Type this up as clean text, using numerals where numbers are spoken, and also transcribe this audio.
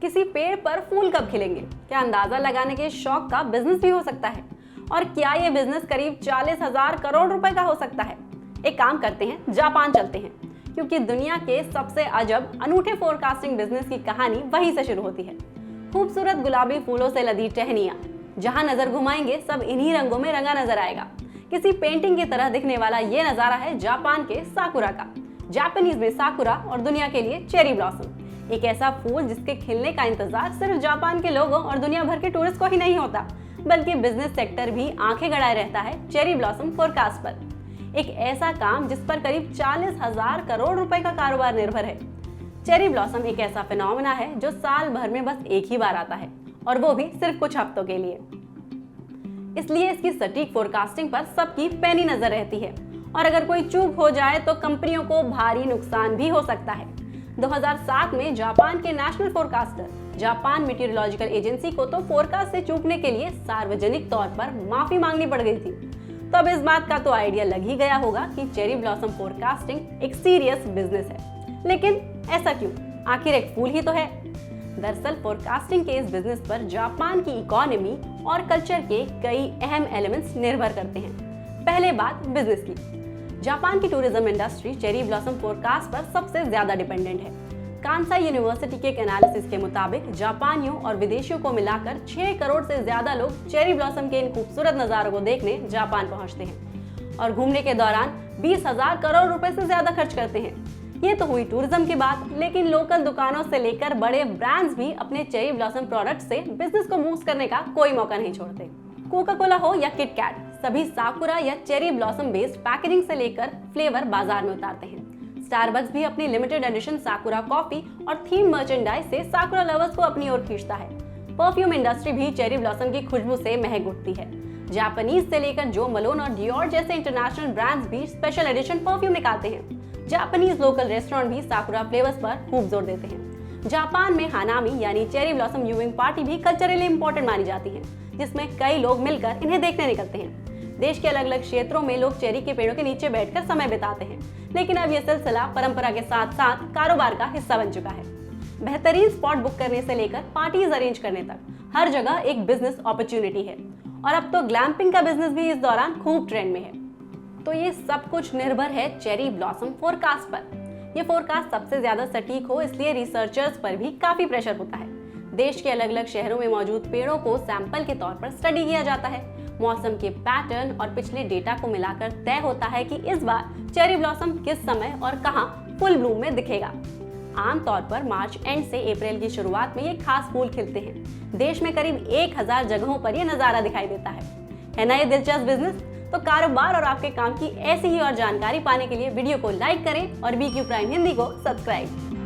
किसी पेड़ पर फूल कब खिलेंगे, क्या अंदाजा लगाने के शौक का बिजनेस भी हो सकता है? और क्या ये बिजनेस करीब 40,000 करोड़ रुपए का हो सकता है? एक काम करते हैं, जापान चलते हैं, क्योंकि दुनिया के सबसे अजब अनूठे फोरकास्टिंग बिजनेस की कहानी वहीं से शुरू होती है। खूबसूरत गुलाबी फूलों से लदी टहनियां, जहां नजर घुमाएंगे सब इन्हीं रंगों में रंगा नजर आएगा। किसी पेंटिंग की तरह दिखने वाला ये नजारा है जापान के साकुरा का। जापानीज में साकुरा और दुनिया के लिए चेरी ब्लॉसम, एक ऐसा फूल जिसके खिलने का इंतजार सिर्फ जापान के लोगों और दुनिया भर के टूरिस्ट को ही नहीं होता, बल्कि बिजनेस सेक्टर भी आंखें गड़ाए रहता है चेरी ब्लॉसम फोरकास्ट पर। एक ऐसा काम जिस पर करीब 40,000 करोड़ रुपए का कारोबार निर्भर है। चेरी ब्लॉसम एक ऐसा फिनोमेना है जो साल भर में बस एक ही बार आता है, और वो भी सिर्फ कुछ हफ्तों के लिए। इसलिए इसकी सटीक फोरकास्टिंग पर सबकी पैनी नजर रहती है, और अगर कोई चूक हो जाए तो कंपनियों को भारी नुकसान भी हो सकता है। 2007 में जापान के national forecaster Japan meteorological agency को तो फोरकास्ट से चूकने के लिए सार्वजनिक तौर पर माफी मांगनी पड़ गई थी। तो अब इस बात का तो आइडिया लग ही गया होगा कि चेरी ब्लॉसम फोरकास्टिंग एक सीरियस बिजनेस है। लेकिन ऐसा क्यों? आखिर एक फूल ही तो है। दरअसल फोरकास्टिंग के इस बिजनेस पर जापान की इकोनॉमी और कल्चर के कई अहम एलिमेंट्स निर्भर करते हैं। पहले बात बिजनेस की। जापान की tourism industry cherry blossom forecast पर सबसे ज्यादा डिपेंडेंट है। कांसाई यूनिवर्सिटी के एक एनालिसिस के मुताबिक जापानियों और विदेशियों को मिलाकर 6 करोड़ से ज्यादा लोग चेरी ब्लॉसम के इन खूबसूरत नजारों को देखने जापान पहुंचते हैं और घूमने के दौरान 20,000 करोड़ रुपए से ज्यादा खर्च करते हैं। ये तो हुई टूरिज्म की बात, लेकिन लोकल दुकानों से लेकर बड़े ब्रांड्स भी अपने चेरी ब्लॉसम प्रोडक्ट से बिजनेस को बूस्ट करने का कोई मौका नहीं छोड़ते। कोका कोला हो या किट कैट, सभी साकुरा या चेरी ब्लॉसम बेस्ड पैकेजिंग से लेकर फ्लेवर बाजार में उतारते हैं। स्टारबक्स भी अपनी लिमिटेड एडिशन साकुरा कॉफी और थीम मर्चेंडाइज से साकुरा लवर्स को अपनी ओर खींचता है। परफ्यूम इंडस्ट्री भी चेरी ब्लॉसम की खुशबू से महक उठती है। जापानीज से लेकर जो मलोन और डियोर जैसे इंटरनेशनल ब्रांड्स भी स्पेशल एडिशन परफ्यूम निकालते हैं। जापानीज लोकल रेस्टोरेंट भी साकुरा फ्लेवर्स पर खूब जोर देते हैं। जापान में हानामी यानी चेरी ब्लॉसम व्यूइंग पार्टी भी कल्चरली इंपॉर्टेंट मानी जाती है, जिसमें कई लोग मिलकर इन्हें देखने निकलते हैं। देश के अलग अलग क्षेत्रों में लोग चेरी के पेड़ों के नीचे बैठकर समय बिताते हैं, लेकिन अब यह सिलसिला परंपरा के साथ साथ कारोबार का हिस्सा बन चुका है। बेहतरीन स्पॉट बुक करने से लेकर पार्टीज अरेंज करने तक हर जगह एक बिजनेस अपॉर्चुनिटी है, और अब तो ग्लैम्पिंग का बिजनेस भी इस दौरान खूब ट्रेंड में है। तो ये सब कुछ निर्भर है चेरी ब्लॉसम फोरकास्ट पर। ये फोरकास्ट सबसे ज्यादा सटीक हो, इसलिए रिसर्चर्स पर भी काफी प्रेशर होता है। देश के अलग अलग शहरों में मौजूद पेड़ों को सैंपल के तौर पर स्टडी किया जाता है। मौसम के पैटर्न और पिछले डेटा को मिलाकर तय होता है कि इस बार चेरी ब्लॉसम किस समय और कहां फुल ब्लूम में दिखेगा। आमतौर पर मार्च एंड से अप्रैल की शुरुआत में ये खास फूल खिलते हैं। देश में करीब 1000 जगहों पर यह नजारा दिखाई देता है ना ये दिलचस्प बिजनेस? तो कारोबार और आपके काम की ऐसी ही और जानकारी पाने के लिए वीडियो को लाइक करें और BQ प्राइम हिंदी को सब्सक्राइब।